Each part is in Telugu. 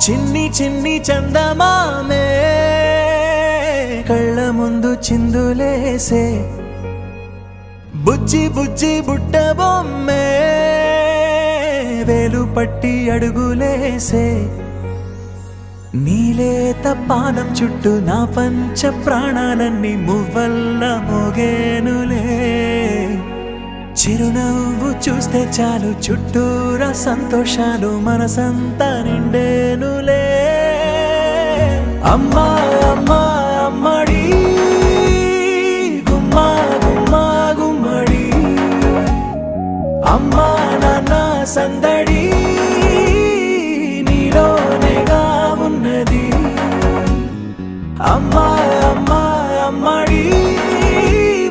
చిన్ని చిన్ని చందమామే కళ్ళ ముందు చిందులేసే బుజ్జి బుజ్జి బుట్ట బొమ్మే వేలు పట్టి అడుగులేసే నీలేత పానం చుట్టూ నా పంచ ప్రాణాలన్నీ మువ్వల్ల మోగేనులే చిరునవ్వు చూస్తే చాలు చుట్టూరా సంతోషాలు మనసంతా నిండేనులే అమ్మా అమ్మా అమ్మడి గుమ్మా గుమ్మా గుమ్మడి అమ్మా నాన్న సందడి నీలోనేగా ఉన్నది అమ్మా అమ్మా అమ్మడి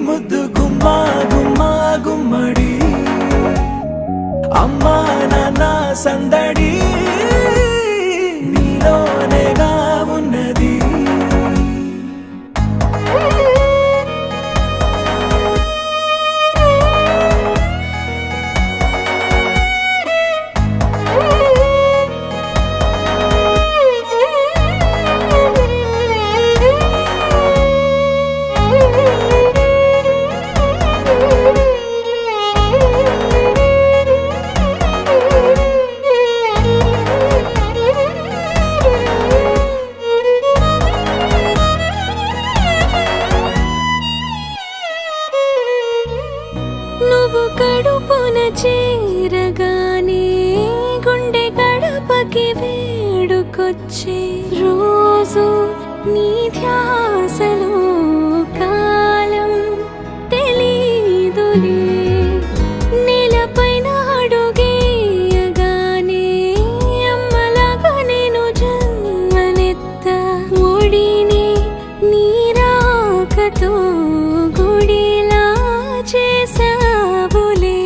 ముద్దు గుమ్మా గుమ్మా గుమ్మడి అమ్మా నాన్న సందడి నీలోనేగా ఉన్నది నువ్వు కడుపున చేరగానే గుండె గడపకి వేడుకొచ్చే రోజు నీ ధ్యాసలో కాలం తెలీదులే నేలపైన అడుగేయగానే అమ్మలాగా నేను జన్మనెత్త ఒడిని నీ రాకతో గుడిలా చేసావులే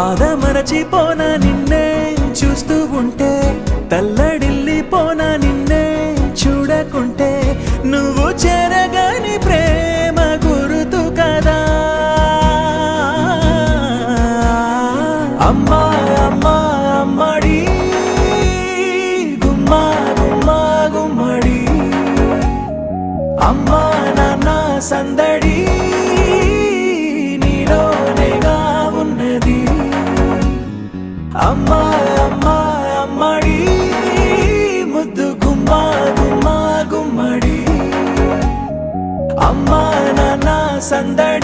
ఆదమరచిపోనా నిన్నే చూస్తూ ఉంటే తల్లడిల్లిపోనా నిన్నే చూడకుంటే నువ్వు చెరగని ప్రేమ గురుతు కదా అమ్మా అమ్మా అమ్మడి గుమ్మా గుమ్మా గుమ్మడి అమ్మా నాన్న సందడి నీలోనేగా ఉన్నది అమ్మా అమ్మా అమ్మడి ముద్దు గుమ్మా గుమ్మా గుమ్మడి అమ్మా నాన్న సందడి